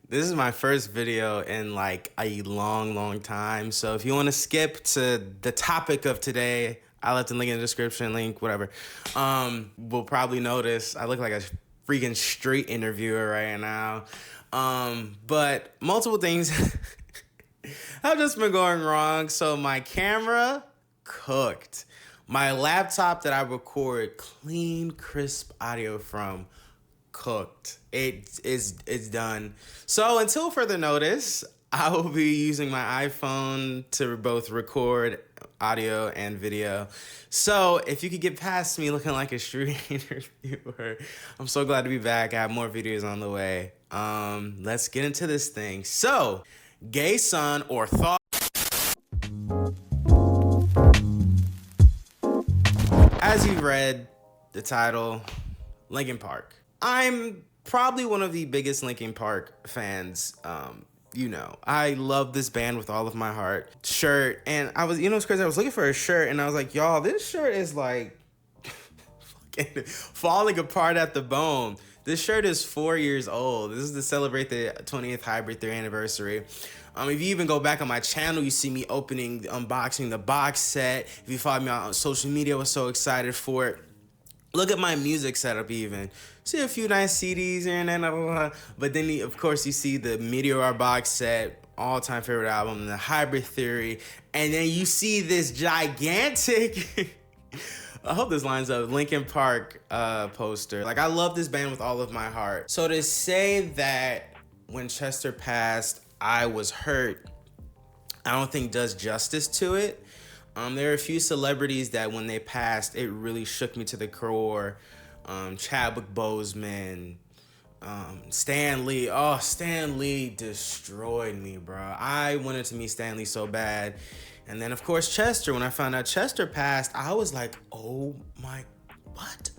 This is my first video in like a long time. So if you want to skip to the topic of today, I left the link in the description, link, whatever. We'll probably notice I look like a freaking street interviewer right now. But multiple things have just been going wrong. So my camera cooked. My laptop that I record clean, crisp audio from cooked. It's done. So until further notice, I will be using my iPhone to both record audio and video. So if you could get past me looking like a street interviewer, I'm so glad to be back. I have more videos on the way. Let's get into this thing. So, gay son or thought. As you read the title, Linkin Park. I'm probably one of the biggest Linkin Park fans. I love this band with all of my heart. Shirt, and it's crazy. I was looking for a shirt, and I was like, y'all, this shirt is like fucking falling apart at the bone. This shirt is 4 years old. This is to celebrate the 20th Hybrid 3 anniversary. If you even go back on my channel, you see me unboxing the box set. If you follow me on social media, I was so excited for it. Look at my music setup even. See a few nice CDs here and there, but then of course you see the Meteor box set, all-time favorite album, the Hybrid Theory, and then you see this gigantic, I hope this lines up, Linkin Park poster. Like, I love this band with all of my heart. So to say that when Chester passed, I was hurt, I don't think does justice to it. There are a few celebrities that when they passed, it really shook me to the core. Chadwick Boseman, Stan Lee. Oh, Stan Lee destroyed me, bro. I wanted to meet Stan Lee so bad. And then, of course, Chester. When I found out Chester passed, I was like, oh my, what?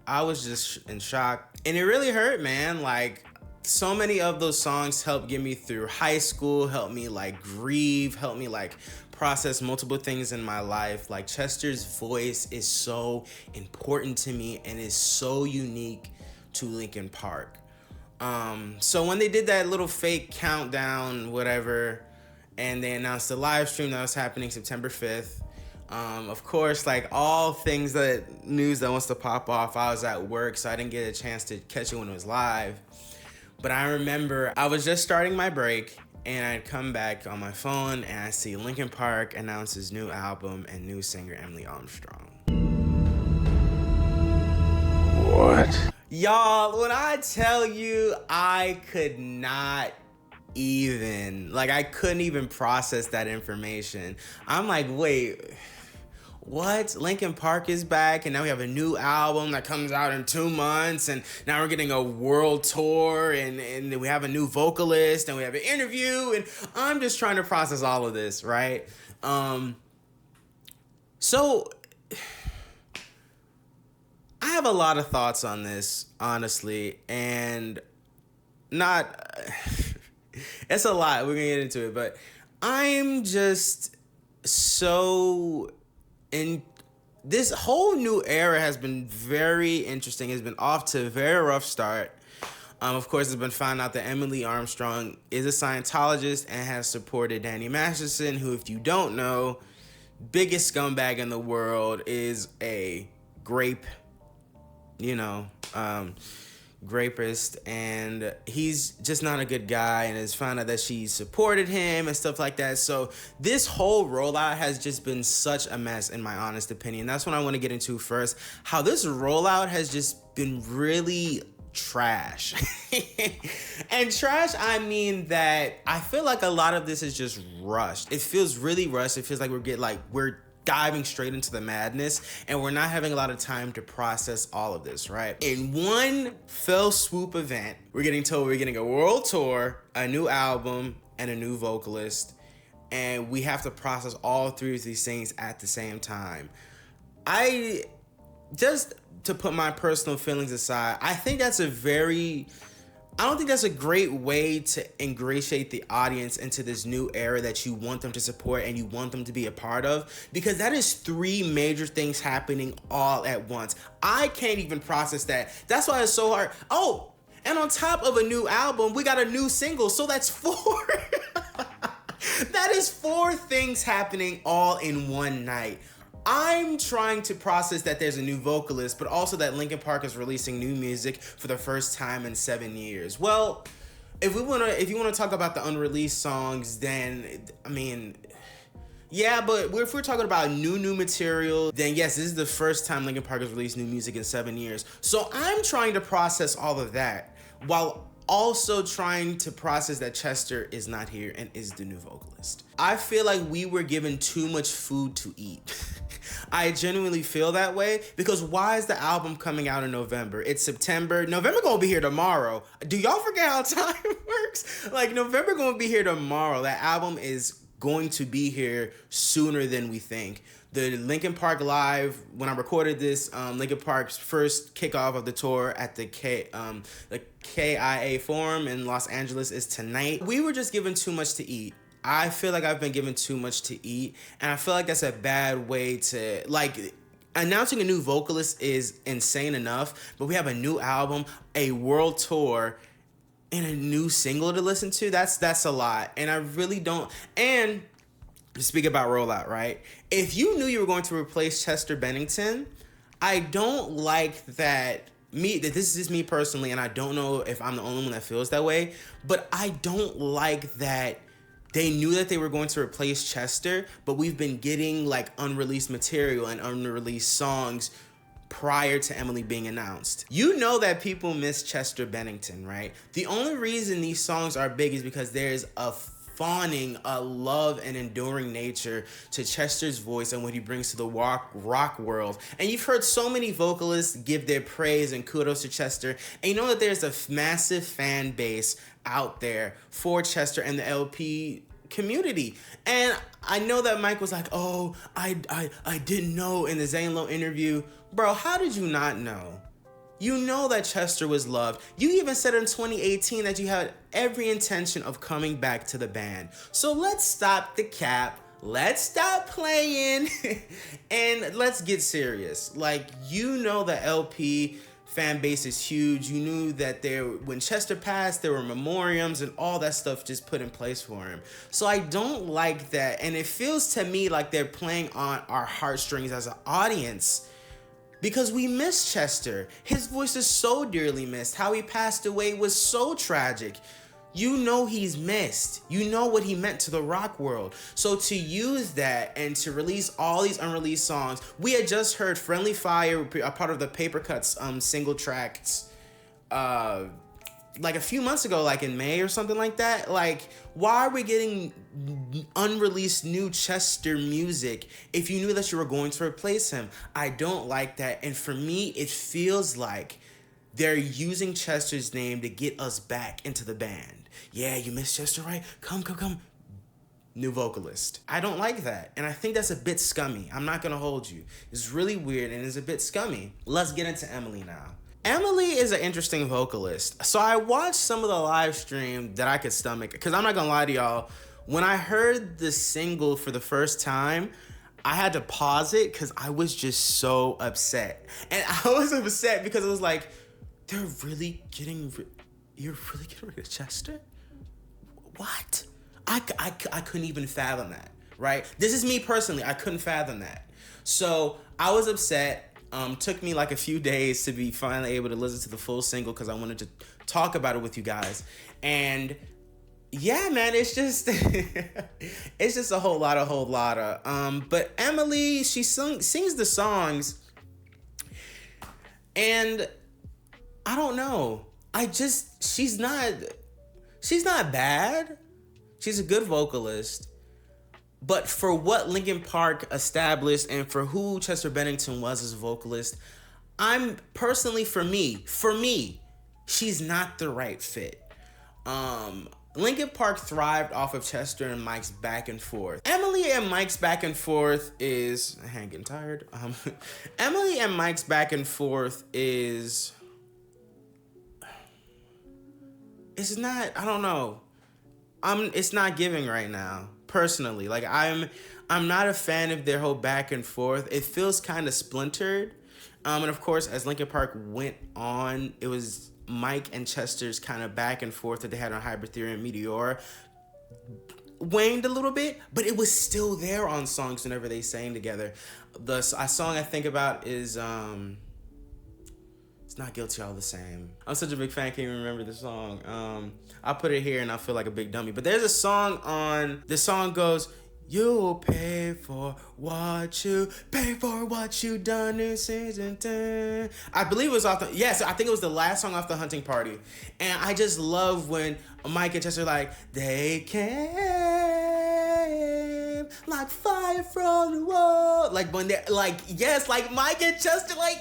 I was just in shock. And it really hurt, man. Like, so many of those songs helped get me through high school, helped me like grieve, helped me like process multiple things in my life. Like, Chester's voice is so important to me and is so unique to Linkin Park. So when they did that little fake countdown, whatever, and they announced the live stream that was happening September 5th, of course, like all news that wants to pop off, I was at work, so I didn't get a chance to catch it when it was live. But I remember I was just starting my break, and I'd come back on my phone and I see Linkin Park announce his new album and new singer Emily Armstrong. What? Y'all, when I tell you I couldn't even process that information. I'm like, wait, what? Linkin Park is back, and now we have a new album that comes out in 2 months, and now we're getting a world tour, and we have a new vocalist, and we have an interview, and I'm just trying to process all of this, right? So I have a lot of thoughts on this, honestly, and it's a lot. We're gonna get into it, but I'm just so this whole new era has been very interesting. It's been off to a very rough start. Of course, it's been found out that Emily Armstrong is a Scientologist and has supported Danny Masterson, who, if you don't know, biggest scumbag in the world, is a rapist, and he's just not a good guy, and has found out that she supported him and stuff like that. So this whole rollout has just been such a mess, in my honest opinion. That's what I want to get into first. How this rollout has just been really trash. And trash, I mean that I feel like a lot of this is just rushed. It feels really rushed. It feels like we're diving straight into the madness, and we're not having a lot of time to process all of this, right? In one fell swoop event, we're getting told we're getting a world tour, a new album, and a new vocalist, and we have to process all three of these things at the same time. Just to put my personal feelings aside, I don't think that's a great way to ingratiate the audience into this new era that you want them to support and you want them to be a part of, because that is three major things happening all at once. I can't even process that. That's why it's so hard. Oh, And on top of a new album, we got a new single. So that's 4. That is 4 things happening all in one night. I'm trying to process that there's a new vocalist, but also that Linkin Park is releasing new music for the first time in 7 years. Well, if you wanna talk about the unreleased songs, then I mean, yeah, but if we're talking about new material, then yes, this is the first time Linkin Park has released new music in 7 years. So I'm trying to process all of that while also trying to process that Chester is not here and is the new vocalist. I feel like we were given too much food to eat. I genuinely feel that way because why is the album coming out in November? It's September. November gonna be here tomorrow. Do y'all forget how time works? Like November gonna be here tomorrow. That album is going to be here sooner than we think. The Linkin Park Live, when I recorded this, Linkin Park's first kickoff of the tour at the KIA Forum in Los Angeles is tonight. We were just given too much to eat. I feel like I've been given too much to eat, and I feel like that's a bad way to, like, announcing a new vocalist is insane enough, but we have a new album, a world tour, and a new single to listen to. That's a lot, and I really don't. And to speak about rollout, right? If you knew you were going to replace Chester Bennington, I don't like that. This is me personally, and I don't know if I'm the only one that feels that way, but I don't like that they knew that they were going to replace Chester, but we've been getting like unreleased material and unreleased songs prior to Emily being announced. You know that people miss Chester Bennington, right? The only reason these songs are big is because there's a fawning, a love and enduring nature to Chester's voice and what he brings to the rock world. And you've heard so many vocalists give their praise and kudos to Chester, and you know that there's a massive fan base out there for Chester and the LP community. And I know that Mike was like, oh, I didn't know in the Zane Lowe interview. Bro, how did you not know? You know that Chester was loved. You even said in 2018 that you had every intention of coming back to the band. So let's stop the cap. Let's stop playing and let's get serious. Like, you know the LP fan base is huge. You knew that when Chester passed, there were memoriams and all that stuff just put in place for him. So I don't like that. And it feels to me like they're playing on our heartstrings as an audience. Because we miss Chester. His voice is so dearly missed. How he passed away was so tragic. You know he's missed. You know what he meant to the rock world. So to use that and to release all these unreleased songs, we had just heard Friendly Fire, a part of the Paper Cuts single tracks, like a few months ago, like in May or something like that. Like, why are we getting unreleased new Chester music if you knew that you were going to replace him? I don't like that. And for me, it feels like they're using Chester's name to get us back into the band. Yeah, you miss Chester, right? Come. New vocalist. I don't like that. And I think that's a bit scummy. I'm not gonna hold you. It's really weird and it's a bit scummy. Let's get into Emily now. Emily is an interesting vocalist. So I watched some of the live stream that I could stomach, because I'm not gonna lie to y'all, when I heard the single for the first time, I had to pause it because I was just so upset. And I was upset because it was like, you're really getting rid of Chester? What? I couldn't even fathom that, right? This is me personally. I couldn't fathom that. So I was upset. Took me like a few days to be finally able to listen to the full single because I wanted to talk about it with you guys. And yeah, man, it's just it's just a whole lot of. But Emily, she sings the songs, and I don't know. She's not bad. She's a good vocalist. But for what Linkin Park established and for who Chester Bennington was as a vocalist, I'm personally, for me, she's not the right fit. Linkin Park thrived off of Chester and Mike's back and forth. Emily and Mike's back and forth is... I'm getting tired. Emily and Mike's back and forth is... It's not... I don't know. It's not giving right now. Personally, like I'm not a fan of their whole back and forth. It feels kind of splintered. And of course, as Linkin Park went on, it was Mike and Chester's kind of back and forth that they had on Hypertheory and Meteora waned a little bit, but it was still there on songs whenever they sang together. A song I think about is it's not Guilty All the Same. I'm such a big fan, I can't even remember the song. I'll put it here and I'll feel like a big dummy. But there's a song on, the song goes, you'll pay for what you done in season 10. I believe it was off the, yes, I think it was the last song off the Hunting Party. And I just love when Mike and Chester are like, they came like fire from the wall. Like when they're like, yes, like Mike and Chester, like,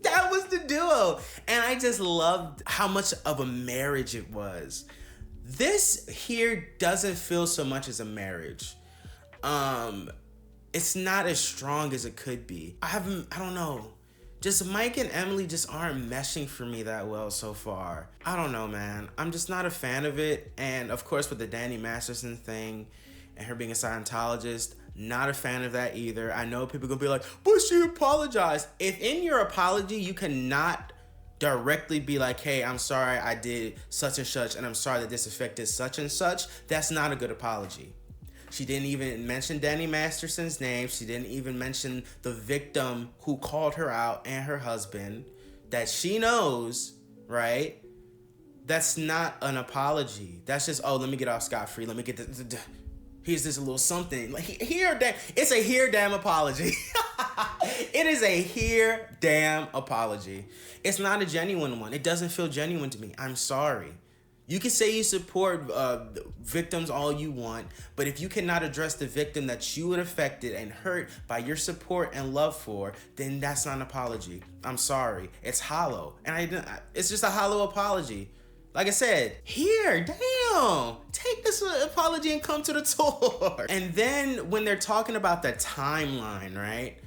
that was the duo. And I just loved how much of a marriage it was. This here doesn't feel so much as a marriage. It's not as strong as it could be. I don't know. Just Mike and Emily just aren't meshing for me that well so far. I don't know, man. I'm just not a fan of it. And of course with the Danny Masterson thing and her being a Scientologist, not a fan of that either. I know people gonna be like, but she apologized. If in your apology you cannot directly be like, hey, I'm sorry I did such and such, and I'm sorry that this affected such and such, that's not a good apology. She didn't even mention Danny Masterson's name. She didn't even mention the victim who called her out and her husband that she knows, right? That's not an apology. That's just, oh, let me get off scot-free. Let me get this. Here's this little something. Like, it's a here damn apology. It is a here damn apology. It's not a genuine one. It doesn't feel genuine to me. I'm sorry. You can say you support victims all you want, but if you cannot address the victim that you would affected and hurt by your support and love for, then that's not an apology. I'm sorry. It's hollow. And it's just a hollow apology. Like I said, here, damn, take this apology and come to the tour. And then when they're talking about the timeline, right?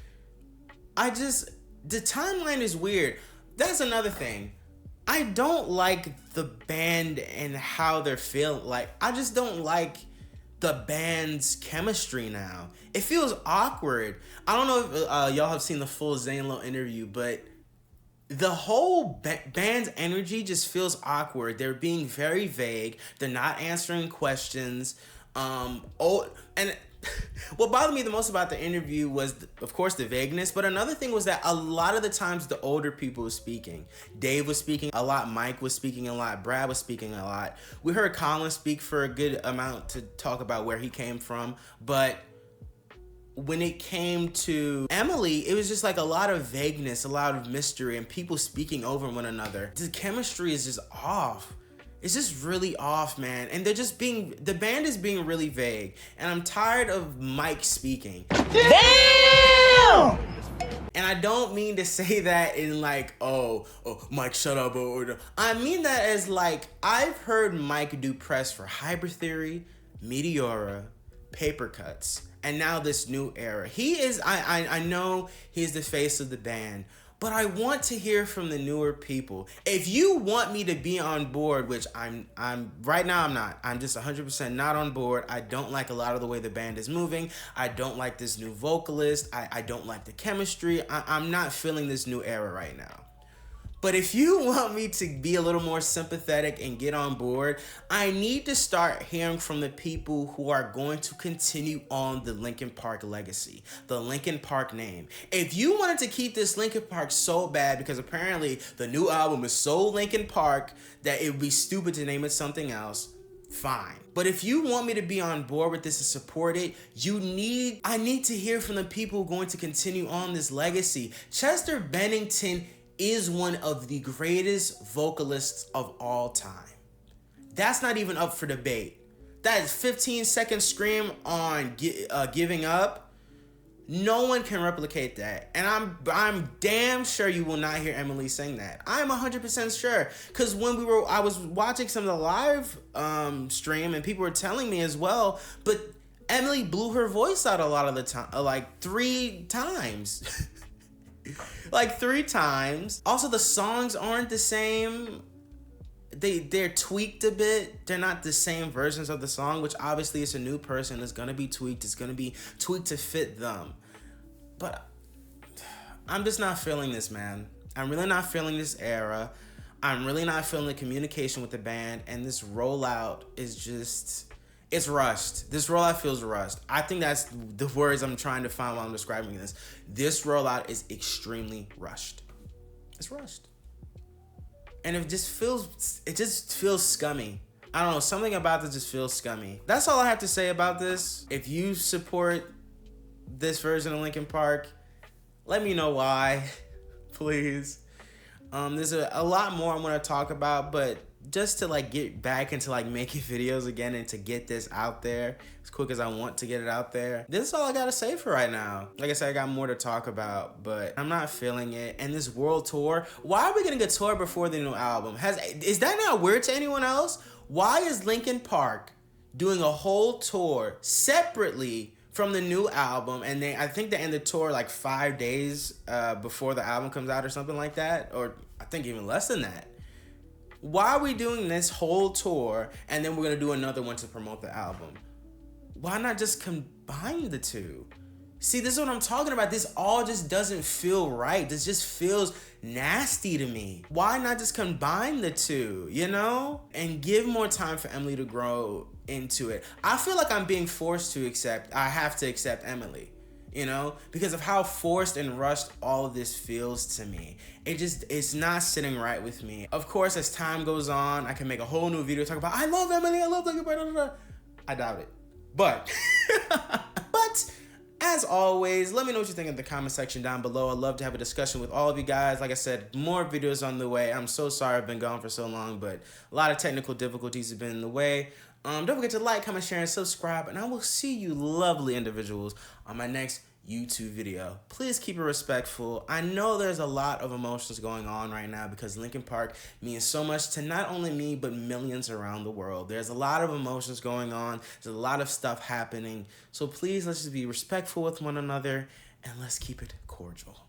The timeline is weird. That's another thing. I don't like the band and how they're feeling. Like, I just don't like the band's chemistry now. It feels awkward. I don't know if y'all have seen the full Zane Lowe interview, but the whole band's energy just feels awkward. They're being very vague. They're not answering questions. And what bothered me the most about the interview was, of course, the vagueness. But another thing was that a lot of the times the older people were speaking. Dave was speaking a lot. Mike was speaking a lot. Brad was speaking a lot. We heard Colin speak for a good amount to talk about where he came from. But when it came to Emily, it was just like a lot of vagueness, a lot of mystery, and people speaking over one another. The chemistry is just off. It's just really off, man. And the band is being really vague. And I'm tired of Mike speaking. Damn! And I don't mean to say that in like, oh, Mike, shut up. I mean that as like, I've heard Mike do press for Hypertheory, Meteora, Paper Cuts, and now this new era. He is, I know he's the face of the band, but I want to hear from the newer people. If you want me to be on board, which I'm right now I'm not. I'm just 100% not on board. I don't like a lot of the way the band is moving. I don't like this new vocalist. I don't like the chemistry. I'm not feeling this new era right now. But if you want me to be a little more sympathetic and get on board, I need to start hearing from the people who are going to continue on the Linkin Park legacy, the Linkin Park name. If you wanted to keep this Linkin Park so bad, because apparently the new album is so Linkin Park that it would be stupid to name it something else, fine. But if you want me to be on board with this and support it, I need to hear from the people going to continue on this legacy. Chester Bennington is one of the greatest vocalists of all time. That's not even up for debate. That 15-second scream on Giving Up, no one can replicate that. And I'm damn sure you will not hear Emily sing that. I'm 100% sure. Because when I was watching some of the live stream and people were telling me as well, but Emily blew her voice out a lot of the time, like 3 times. Like 3 times. Also, the songs aren't the same. They're tweaked a bit. They're not the same versions of the song, which obviously it's a new person. It's gonna be tweaked. It's gonna be tweaked to fit them. But I'm just not feeling this, man. I'm really not feeling this era. I'm really not feeling the communication with the band, and this rollout is just, it's rushed. This rollout feels rushed. I think that's the words I'm trying to find while I'm describing this. This rollout is extremely rushed. It's rushed. And it just feels scummy. I don't know, something about this just feels scummy. That's all I have to say about this. If you support this version of Linkin Park, let me know why, please. There's a lot more I'm gonna talk about, but just to like get back into like making videos again and to get this out there as quick as I want to get it out there. This is all I gotta say for right now. Like I said, I got more to talk about, but I'm not feeling it. And this world tour, why are we getting a tour before the new album? Is that not weird to anyone else? Why is Linkin Park doing a whole tour separately from the new album? And I think they end the tour like 5 days before the album comes out or something like that, or I think even less than that. Why are we doing this whole tour and then we're gonna do another one to promote the album? Why not just combine the two? See, this is what I'm talking about. This all just doesn't feel right. This just feels nasty to me. Why not just combine the two, you know? And give more time for Emily to grow into it. I feel like I'm being forced to I have to accept Emily, you know? Because of how forced and rushed all of this feels to me. It's not sitting right with me. Of course, as time goes on, I can make a whole new video talking about, I love Emily, I love Linkin Park, I doubt it. But as always, let me know what you think in the comment section down below. I'd love to have a discussion with all of you guys. Like I said, more videos on the way. I'm so sorry I've been gone for so long, but a lot of technical difficulties have been in the way. Don't forget to like, comment, share, and subscribe, and I will see you lovely individuals on my next YouTube video. Please keep it respectful. I know there's a lot of emotions going on right now because Linkin Park means so much to not only me, but millions around the world. There's a lot of emotions going on. There's a lot of stuff happening. So please, let's just be respectful with one another and let's keep it cordial.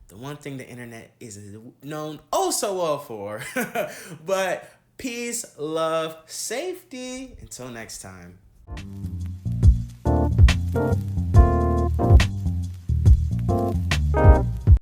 The one thing the internet is known oh so well for. But peace, love, safety. Until next time.